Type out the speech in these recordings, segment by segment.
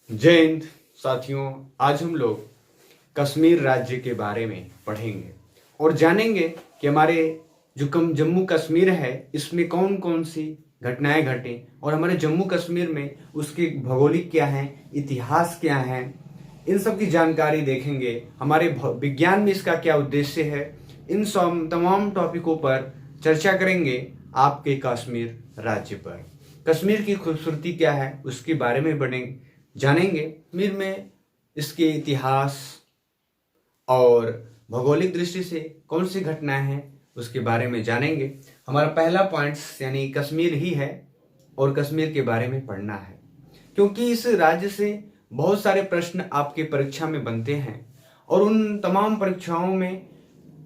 जय हिंद साथियों। आज हम लोग कश्मीर राज्य के बारे में पढ़ेंगे और जानेंगे कि हमारे जो जम्मू कश्मीर है इसमें कौन कौन सी घटनाएं घटी और हमारे जम्मू कश्मीर में उसके भौगोलिक क्या है, इतिहास क्या है, इन सब की जानकारी देखेंगे। हमारे विज्ञान में इसका क्या उद्देश्य है, इन सब तमाम टॉपिकों पर चर्चा करेंगे आपके कश्मीर राज्य पर। कश्मीर की खूबसूरती क्या है उसके बारे में जानेंगे। कश्मीर में इसके इतिहास और भौगोलिक दृष्टि से कौन सी घटनाएं हैं उसके बारे में जानेंगे। हमारा पहला पॉइंट यानी कश्मीर ही है और कश्मीर के बारे में पढ़ना है, क्योंकि इस राज्य से बहुत सारे प्रश्न आपके परीक्षा में बनते हैं और उन तमाम परीक्षाओं में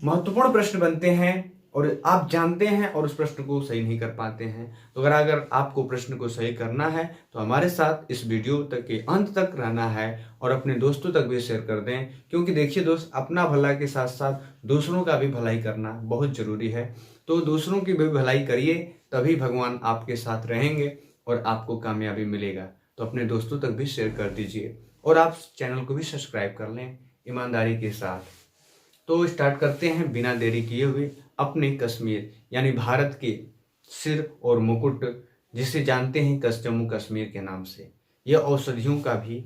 महत्वपूर्ण प्रश्न बनते हैं और आप जानते हैं और उस प्रश्न को सही नहीं कर पाते हैं। तो अगर आपको प्रश्न को सही करना है तो हमारे साथ इस वीडियो तक के अंत तक रहना है और अपने दोस्तों तक भी शेयर कर दें, क्योंकि देखिए दोस्त, अपना भला के साथ साथ दूसरों का भी भलाई करना बहुत जरूरी है। तो दूसरों की भी भलाई करिए, तभी भगवान आपके साथ रहेंगे और आपको कामयाबी मिलेगा। तो अपने दोस्तों तक भी शेयर कर दीजिए और आप चैनल को भी सब्सक्राइब कर लें ईमानदारी के साथ। तो स्टार्ट करते हैं बिना देरी किए हुए अपने कश्मीर यानी भारत के सिर और मुकुट, जिसे जानते हैं जम्मू कश्मीर के नाम से। यह औषधियों का भी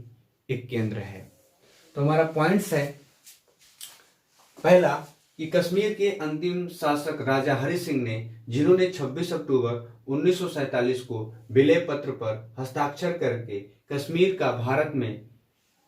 एक केंद्र है। तो हमारा पॉइंट्स है, पहला कि कश्मीर के अंतिम शासक राजा हरि सिंह ने, जिन्होंने 26 अक्टूबर 1947 को विलय पत्र पर हस्ताक्षर करके कश्मीर का भारत में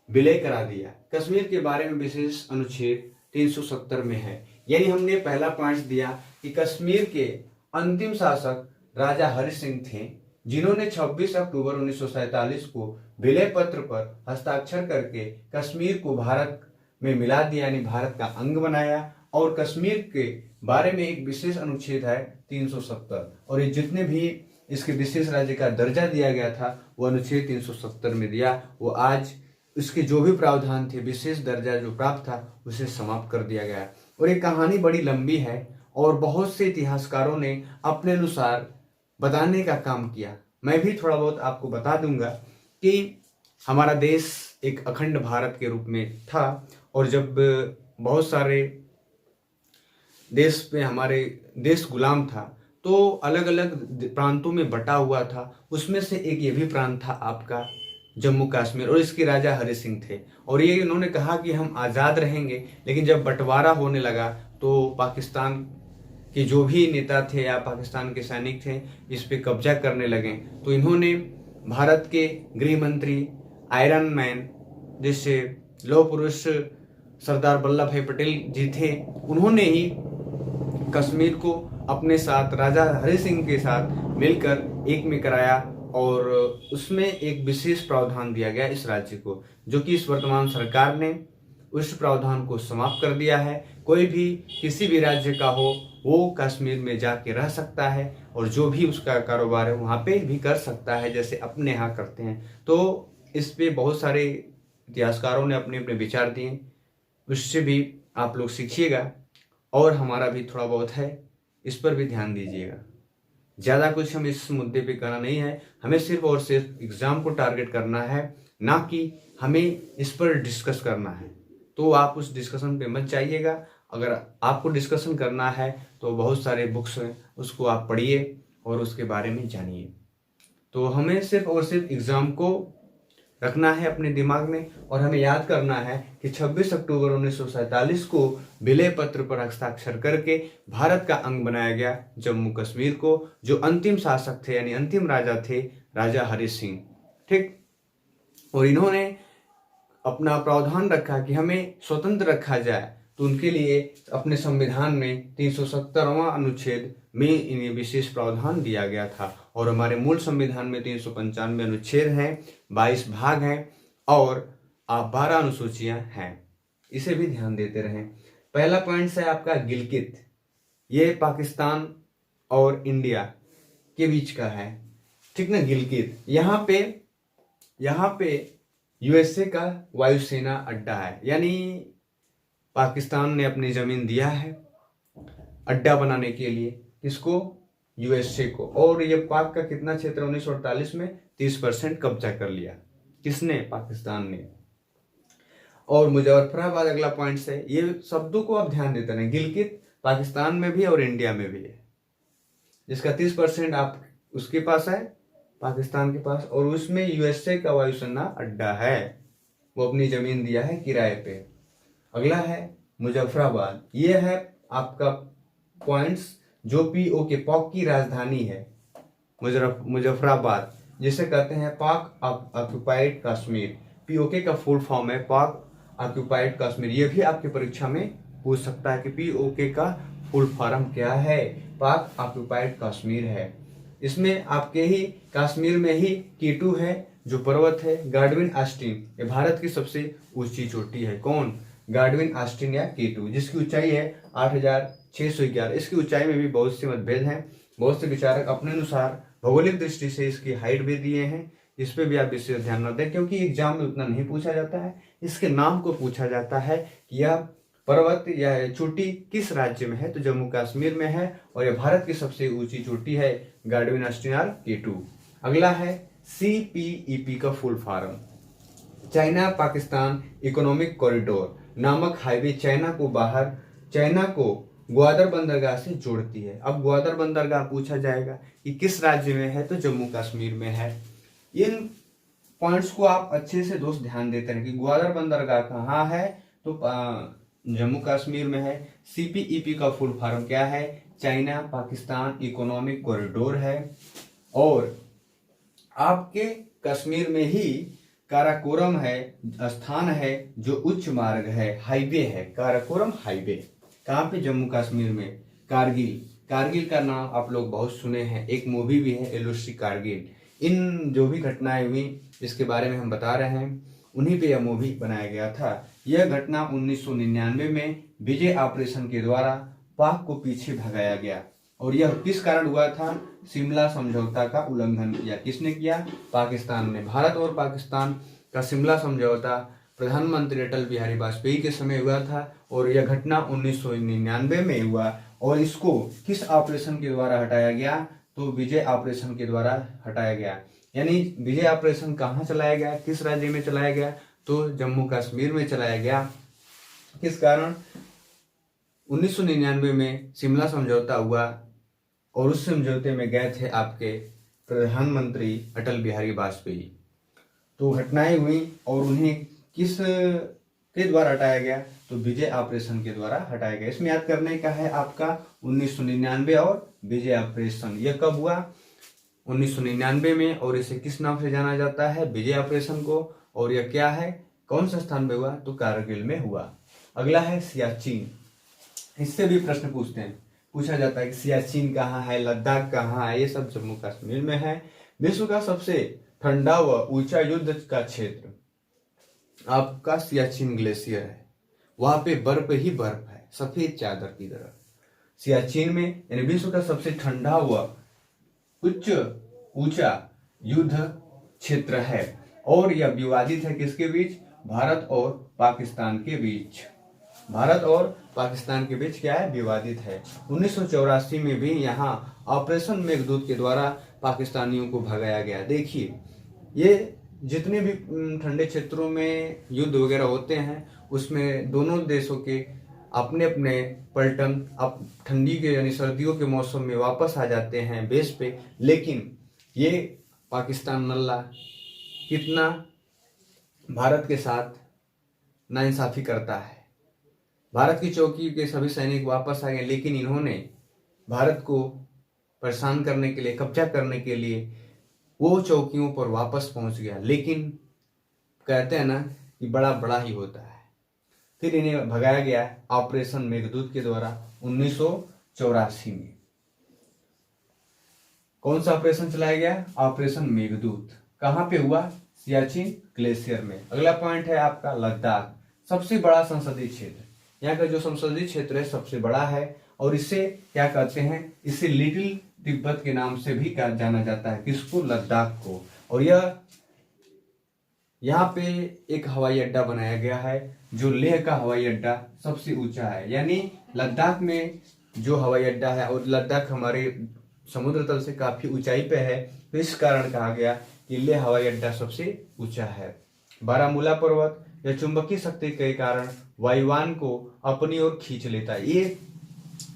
विलय करा दिया। कश्मीर के बारे में विशेष अनुच्छेद 370 में है। यानी हमने पहला पॉइंट दिया कि कश्मीर के अंतिम शासक राजा हरि सिंह थे, जिन्होंने 26 अक्टूबर 1947 को विलय पत्र पर हस्ताक्षर करके कश्मीर को भारत में मिला दिया, यानी भारत का अंग बनाया। और कश्मीर के बारे में एक विशेष अनुच्छेद है 370, और ये जितने भी इसके विशेष राज्य का दर्जा दिया गया था वो अनुच्छेद 370 में दिया। वो आज इसके जो भी प्रावधान थे, विशेष दर्जा जो प्राप्त था, उसे समाप्त कर दिया गया। और ये कहानी बड़ी लंबी है और बहुत से इतिहासकारों ने अपने अनुसार बताने का काम किया। मैं भी थोड़ा बहुत आपको बता दूंगा कि हमारा देश एक अखंड भारत के रूप में था, और जब बहुत सारे देश पे हमारे देश गुलाम था तो अलग अलग प्रांतों में बटा हुआ था। उसमें से एक ये भी प्रांत था आपका जम्मू कश्मीर, और इसके राजा हरि सिंह थे। और ये इन्होंने कहा कि हम आज़ाद रहेंगे, लेकिन जब बंटवारा होने लगा तो पाकिस्तान के जो भी नेता थे या पाकिस्तान के सैनिक थे इस पे कब्जा करने लगे। तो इन्होंने भारत के गृह मंत्री आयरन मैन, जैसे लौह पुरुष सरदार वल्लभ भाई पटेल जी थे, उन्होंने ही कश्मीर को अपने साथ राजा हरि सिंह के साथ मिलकर एक में कराया, और उसमें एक विशेष प्रावधान दिया गया इस राज्य को, जो कि इस वर्तमान सरकार ने उस प्रावधान को समाप्त कर दिया है। कोई भी किसी भी राज्य का हो वो कश्मीर में जाके रह सकता है और जो भी उसका कारोबार है वहाँ पे भी कर सकता है, जैसे अपने यहाँ करते हैं। तो इस पे बहुत सारे इतिहासकारों ने अपने अपने विचार दिए, उससे भी आप लोग सीखिएगा और हमारा भी थोड़ा बहुत है, इस पर भी ध्यान दीजिएगा। ज़्यादा कुछ हम इस मुद्दे पे करना नहीं है, हमें सिर्फ और सिर्फ एग्ज़ाम को टारगेट करना है, ना कि हमें इस पर डिस्कस करना है। तो आप उस डिस्कशन पे मत जाइएगा। अगर आपको डिस्कशन करना है तो बहुत सारे बुक्स हैं, उसको आप पढ़िए और उसके बारे में जानिए। तो हमें सिर्फ और सिर्फ एग्ज़ाम को रखना है अपने दिमाग में, और हमें याद करना है कि 26 अक्टूबर 1947 को विलय पत्र पर हस्ताक्षर करके भारत का अंग बनाया गया जम्मू कश्मीर को। जो अंतिम शासक थे यानी अंतिम राजा थे राजा हरि सिंह, ठीक। और इन्होंने अपना प्रावधान रखा कि हमें स्वतंत्र रखा जाए, तो उनके लिए अपने संविधान में 370वां अनुच्छेद में इन्हें विशेष प्रावधान दिया गया था। और हमारे मूल संविधान में 395 अनुच्छेद हैं, 22 भाग हैं और 12 अनुसूचियां हैं। इसे भी ध्यान देते रहें। पहला पॉइंट है आपका गिलगित, ये पाकिस्तान और इंडिया के बीच का है, ठीक ना। गिलगित यहाँ पे यूएसए का वायुसेना अड्डा है, यानी पाकिस्तान ने अपनी जमीन दिया है अड्डा बनाने के लिए, किसको, यूएसए को। और ये पाक का कितना क्षेत्र 1948 में 30% कब्जा कर लिया। किसने? पाकिस्तान ने। और मुजफ्फराबाद अगला पॉइंट है, ये शब्दों को आप ध्यान देते रहें। गिलगित पाकिस्तान में भी है और इंडिया में भी है, जिसका 30% आप उसके पास है, पाकिस्तान के पास, और उसमें यूएसए का वायुसेना अड्डा है, वो अपनी जमीन दिया है किराए पे। अगला है मुजफ्फराबाद, ये है आपका पॉइंट्स जो पीओके पाक की राजधानी है मुजफ्फराबाद, जिसे कहते हैं पाक ऑक्युपाइड कश्मीर। पीओके का फुल फॉर्म है पाक ऑक्युपाइड कश्मीर। ये भी आपकी परीक्षा में पूछ सकता है कि पीओके का फुल फॉर्म क्या है। पाक ऑक्युपाइड कश्मीर है। इसमें आपके ही कश्मीर में ही कीटू है जो पर्वत है, गार्डविन आस्टीन, ये भारत की सबसे ऊंची चोटी है। कौन? गार्डविन आस्टीन या कीटू, जिसकी ऊंचाई है 8611। इसकी ऊंचाई में भी बहुत से मतभेद हैं। बहुत से विचारक अपने अनुसार भौगोलिक दृष्टि से इसकी हाइट भी दिए हैं। इस पे भी आप विशेष ध्यान न दें, क्योंकि एग्जाम में उतना नहीं पूछा जाता है। इसके नाम को पूछा जाता है कि यह पर्वत या चोटी किस राज्य में है, तो जम्मू कश्मीर में है, और यह भारत की सबसे ऊंची चोटी है, गार्डविन आस्टीन K2। अगला है CPEP का full form, China Pakistan economic corridor नामक हाईवे चाइना को ग्वादर बंदरगाह से जोड़ती है। अब ग्वादर बंदरगाह पूछा जाएगा कि किस राज्य में है, तो जम्मू कश्मीर में है। इन पॉइंट्स को आप अच्छे से दोस्त ध्यान देते हैं कि ग्वादर बंदरगाह कहाँ है, तो जम्मू कश्मीर में है। CPEP का फुल फॉर्म क्या है? चाइना पाकिस्तान इकोनॉमिक कॉरिडोर है। और आपके कश्मीर में ही काराकोरम है, स्थान है जो उच्च मार्ग है, हाईवे है, काराकोरम हाईवे। कहाँ पे? जम्मू कश्मीर में। कारगिल का नाम आप लोग बहुत सुने हैं, एक मूवी भी है एलओसी कारगिल। इन जो भी घटनाएं हुई इसके बारे में हम बता रहे हैं, उन्हीं पे यह मूवी बनाया गया था। यह घटना 1999 में विजय ऑपरेशन के द्वारा पाक को पीछे भगाया गया, और यह किस कारण हुआ था? शिमला समझौता का उल्लंघन किया। किसने किया? पाकिस्तान ने। भारत और पाकिस्तान का शिमला समझौता प्रधानमंत्री अटल बिहारी वाजपेयी के समय हुआ था, और यह घटना 1999 में हुआ। और इसको किस ऑपरेशन के द्वारा हटाया गया? तो विजय ऑपरेशन के द्वारा हटाया गया। यानी विजय ऑपरेशन कहाँ चलाया गया, किस राज्य में चलाया गया? तो जम्मू कश्मीर में चलाया गया। किस कारण? 1999 में शिमला समझौता हुआ, और उस समझौते में गए थे आपके प्रधानमंत्री अटल बिहारी वाजपेयी। तो घटनाएं हुई, और उन्हें किस के द्वारा हटाया गया? तो विजय ऑपरेशन के द्वारा हटाया गया। इसमें याद करने का है आपका 1999 और विजय ऑपरेशन। यह कब हुआ? 1999 में, और इसे किस नाम से जाना जाता है? विजय ऑपरेशन को। और यह क्या है, कौन सा स्थान में हुआ? तो कारगिल में हुआ। अगला है सियाचिन। इससे भी प्रश्न पूछा जाता है कि सियाचिन कहाँ है, लद्दाख कहाँ है? ये सब जम्मू कश्मीर में है। विश्व का सबसे ठंडा व ऊंचा युद्ध का क्षेत्र आपका सियाचिन ग्लेशियर है। वहां पे बर्फ ही बर्फ है, सफेद चादर की तरह। सियाचिन में यानी विश्व का सबसे ठंडा व ऊंचा युद्ध क्षेत्र है, और यह विवादित है किसके बीच? भारत और पाकिस्तान के बीच। भारत और पाकिस्तान के बीच क्या है? विवादित है। 1984 में भी यहाँ ऑपरेशन मेघदूत के द्वारा पाकिस्तानियों को भगाया गया। देखिए, ये जितने भी ठंडे क्षेत्रों में युद्ध वगैरह होते हैं, उसमें दोनों देशों के अपने अपने पलटन अब ठंडी के यानी सर्दियों के मौसम में वापस आ जाते हैं बेस पे। लेकिन ये पाकिस्तान नल्ला कितना भारत के साथ नाइंसाफी करता है। भारत की चौकी के सभी सैनिक वापस आ गए, लेकिन इन्होंने भारत को परेशान करने के लिए, कब्जा करने के लिए वो चौकियों पर वापस पहुंच गया। लेकिन कहते हैं ना कि बड़ा बड़ा ही होता है। फिर इन्हें भगाया गया ऑपरेशन मेघदूत के द्वारा 1984 में। कौन सा ऑपरेशन चलाया गया? ऑपरेशन मेघदूत। कहां पे हुआ? सियाचिन ग्लेशियर में। अगला पॉइंट है आपका लद्दाख, सबसे बड़ा संसदीय क्षेत्र। यहाँ का जो संसदीय क्षेत्र है सबसे बड़ा है, और इसे क्या कहते हैं? इसे लिटिल तिब्बत के नाम से भी जाना जाता है। किसको? लद्दाख को। और यह यहाँ पे एक हवाई अड्डा बनाया गया है, जो लेह का हवाई अड्डा सबसे ऊंचा है। यानी लद्दाख में जो हवाई अड्डा है, और लद्दाख हमारे समुद्र तल से काफी ऊंचाई पे है, तो इस कारण कहा गया कि लेह हवाई अड्डा सबसे ऊंचा है। बारामूला पर्वत या चुंबकीय शक्ति के कारण वायुयान को अपनी ओर खींच लेता है। ये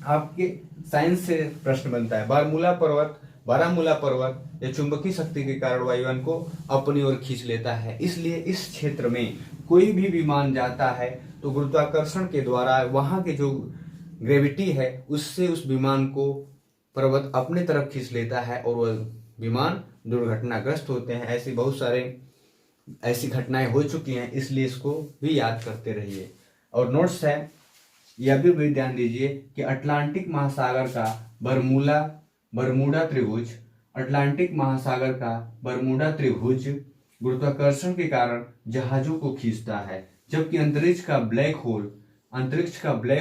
आपके साइंस से प्रश्न बनता है। बारामूला पर्वत या चुंबकीय शक्ति के कारण वायुयान को अपनी ओर खींच लेता है। इसलिए इस क्षेत्र में कोई भी विमान जाता है तो गुरुत्वाकर्षण के द्वारा वहां के जो ग्रेविटी है उससे उस विमान को पर्वत अपने तरफ खींच लेता है और वह विमान दुर्घटनाग्रस्त होते हैं। ऐसी बहुत सारे ऐसी घटनाएं हो चुकी हैं, इसलिए इसको भी याद करते रहिए। और नोट्स है, यह भी ध्यान दीजिए कि अटलांटिक महासागर का बरमूडा त्रिभुज गुरुत्वाकर्षण के कारण जहाजों को खींचता है, जबकि अंतरिक्ष का ब्लैक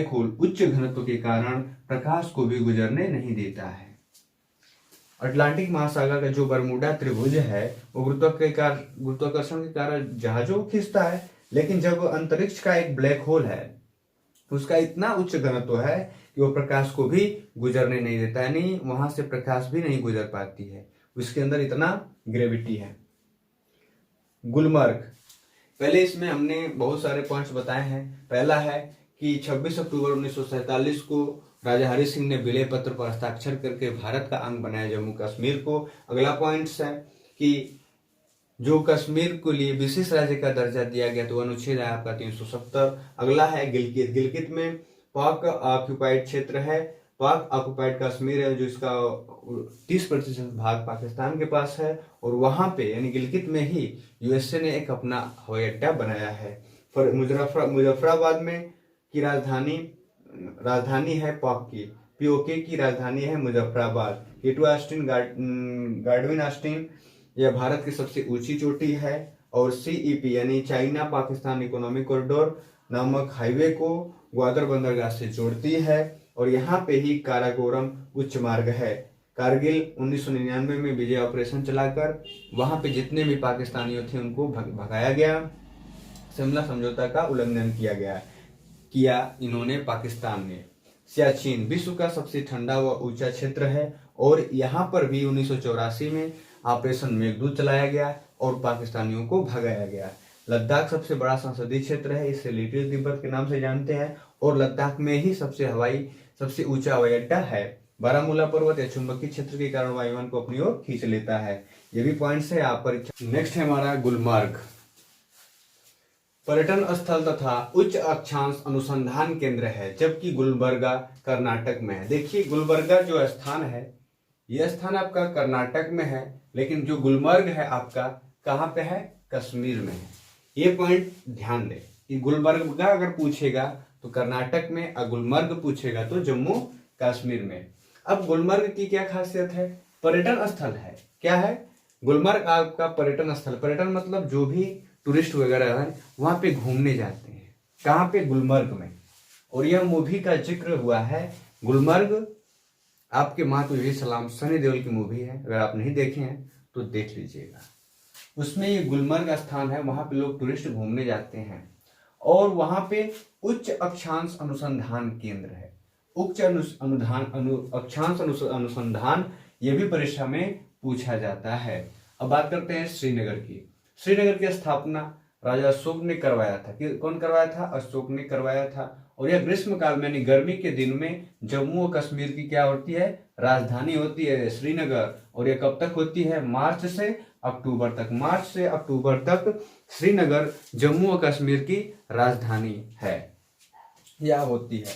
होल उच्च घनत्व के कारण प्रकाश को भी गुजरने नहीं देता है। अटलांटिक महासागर का जो बरमूडा त्रिभुज है वो गुरुत्वाकर्षण के कारण जहाजों को खींचता है, लेकिन जब अंतरिक्ष का एक ब्लैक होल है उसका इतना उच्च घनत्व है कि वो प्रकाश को भी गुजरने नहीं देता है, नहीं वहां से प्रकाश भी नहीं गुजर पाती है, उसके अंदर इतना ग्रेविटी है। गुलमर्ग, पहले इसमें हमने बहुत सारे पॉइंट्स बताए हैं। पहला है कि 26 अक्टूबर 1947 को राजा हरि सिंह ने विलय पत्र पर हस्ताक्षर करके भारत का अंग बनाया जम्मू कश्मीर को। अगला पॉइंट्स है कि जो कश्मीर को लिए विशेष राज्य का दर्जा दिया गया तो अनुच्छेद है आपका 370। अगला है गिलगित में पाक ऑक्युपाइड क्षेत्र है, पाक ऑक्युपाइड कश्मीर है, जो इसका 30% भाग पाकिस्तान के पास है और वहां पे यानी गिलगित में ही यूएसए ने एक अपना हवाई अड्डा बनाया है। मुजफ्फराबाद में की राजधानी है पीओके की राजधानी है मुजफ्फराबाद। गार्डविन ऑस्टिन यह भारत की सबसे ऊंची चोटी है और सीईपी यानी चाइना पाकिस्तान इकोनॉमिक कॉरिडोर नामक हाईवे को ग्वादर बंदरगाह से जोड़ती है और यहाँ पे ही काराकोरम उच्च मार्ग है। कारगिल 1999 में विजय ऑपरेशन चलाकर वहां पे जितने भी पाकिस्तानियों थे उनको भगाया गया। शिमला समझौता का उल्लंघन किया इन्होंने पाकिस्तान ने। सियाचिन विश्व का सबसे ठंडा व ऊंचा क्षेत्र है और यहाँ पर भी 1984 में ऑपरेशन मेघदूत चलाया गया और पाकिस्तानियों को भगाया गया। लद्दाख सबसे बड़ा संसदीय क्षेत्र है, इसे लिटिल तिब्बत के नाम से जानते हैं और लद्दाख में ही सबसे ऊंचा हवाई अड्डा है। बारामूला पर्वत या चुंबकीय क्षेत्र के कारण वायुयान को अपनी ओर खींच लेता है। ये भी पॉइंट्स है आप परीक्षा। नेक्स्ट है हमारा गुलमर्ग, पर्यटन स्थल तथा उच्च अक्षांश अनुसंधान केंद्र है, जबकि गुलबर्गा कर्नाटक में है। देखिए गुलबर्गा जो स्थान है यह स्थान आपका कर्नाटक में है, लेकिन जो गुलमर्ग है आपका कहाँ पे है, कश्मीर में है। ये पॉइंट ध्यान दें कि गुलबर्गा अगर पूछेगा तो कर्नाटक में और गुलमर्ग पूछेगा तो जम्मू कश्मीर में। अब गुलमर्ग की क्या खासियत है, पर्यटन स्थल है। क्या है गुलमर्ग आपका पर्यटन स्थल, पर्यटन मतलब जो भी टूरिस्ट वगैरह है वहां पे घूमने जाते हैं। कहाँ पे, गुलमर्ग में। और यह मूवी का जिक्र हुआ है गुलमर्ग, आपके माँ तुझे सलाम सनी देओल की मूवी है, अगर आप नहीं देखे हैं तो देख लीजिएगा। उसमें ये गुलमर्ग स्थान है, वहां पे लोग टूरिस्ट घूमने जाते हैं और वहां पे उच्च अक्षांश अनुसंधान केंद्र है। उच्च अक्षांश अनुसंधान ये भी परीक्षा में पूछा जाता है। अब बात करते हैं श्रीनगर की। श्रीनगर की स्थापना राजा अशोक ने करवाया था। कौन करवाया था, अशोक ने करवाया था। और यह ग्रीष्म काल में यानी गर्मी के दिन में जम्मू और कश्मीर की क्या होती है, राजधानी होती है श्रीनगर। और यह कब तक होती है, मार्च से अक्टूबर तक श्रीनगर जम्मू और कश्मीर की राजधानी है या होती है।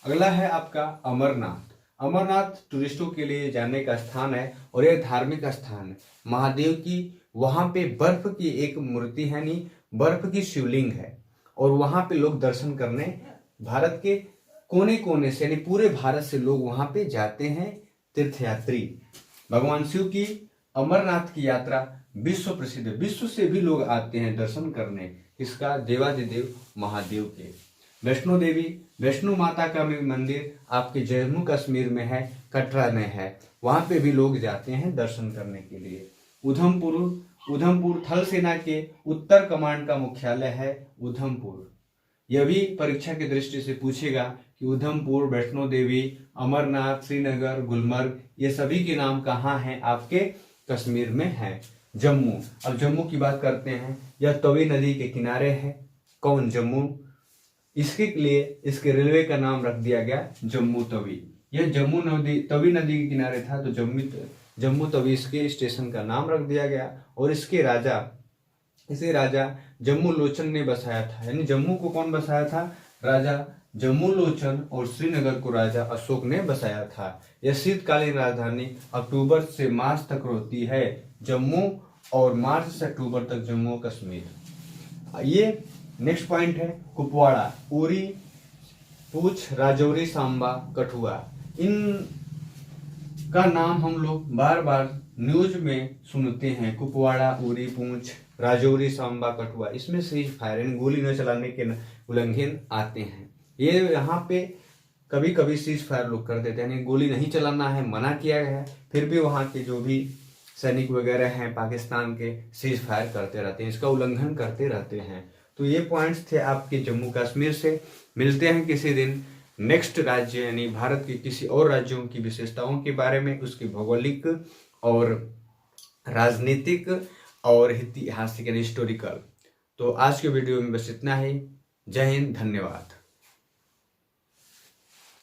अगला है आपका अमरनाथ। अमरनाथ टूरिस्टों के लिए जाने का स्थान है और यह धार्मिक स्थान है। महादेव की वहां पे बर्फ की एक मूर्ति है, नहीं बर्फ की शिवलिंग है और वहां पे लोग दर्शन करने भारत के कोने कोने से यानी पूरे भारत से लोग वहां पे जाते हैं, तीर्थयात्री। भगवान शिव की अमरनाथ की यात्रा विश्व प्रसिद्ध है, विश्व से भी लोग आते हैं दर्शन करने। इसका देवादिदेव महादेव के। वैष्णो माता का भी मंदिर आपके जम्मू कश्मीर में है, कटरा में है, वहां पे भी लोग जाते हैं दर्शन करने के लिए। उधमपुर थल सेना के उत्तर कमांड का मुख्यालय है उधमपुर। यह भी परीक्षा की दृष्टि से पूछेगा कि उधमपुर, वैष्णो देवी, अमरनाथ, श्रीनगर, गुलमर्ग ये सभी के नाम कहाँ हैं, आपके कश्मीर में है। जम्मू। अब जम्मू की बात करते हैं, यह तवी नदी के किनारे है। कौन? जम्मू। इसके लिए इसके रेलवे का नाम रख दिया गया जम्मू तवी। यह जम्मू नदी तवी नदी के किनारे था तो जम्मू तवी इसके स्टेशन का नाम रख दिया गया। और इसे राजा जम्मू लोचन ने बसाया था। यानी जम्मू को कौन बसाया था? राजा जम्मू लोचन। और श्रीनगर को राजा अशोक ने बसाया था। यह शीतकालीन राजधानी अक्टूबर से मार्च तक रहती है जम्मू, और मार्च से अक्टूबर तक जम्मू कश्मीर। ये नेक्स्ट पॉइंट है कुपवाड़ा, उरी, पूंछ, राजौरी, सांबा, कठुआ। इन का नाम हम लोग बार बार न्यूज में सुनते हैं। कुपवाड़ा, उरी, पूंछ, राजौरी, सांबा, कठुआ। इसमें सीज फायर यानी गोली न चलाने के उल्लंघन आते हैं। ये यहाँ पे कभी कभी सीज फायर लोग कर देते हैं, यानी गोली नहीं चलाना है, मना किया गया है, फिर भी वहाँ के जो भी सैनिक वगैरह हैं पाकिस्तान के सीज फायर करते रहते हैं, इसका उल्लंघन करते रहते हैं। तो ये पॉइंट्स थे आपके जम्मू कश्मीर से। मिलते हैं किसी दिन नेक्स्ट राज्य यानी भारत के किसी और राज्यों की विशेषताओं के बारे में, उसकी भौगोलिक और राजनीतिक और ऐतिहासिक यानी हिस्टोरिकल। तो आज के वीडियो में बस इतना ही। जय हिंद, धन्यवाद।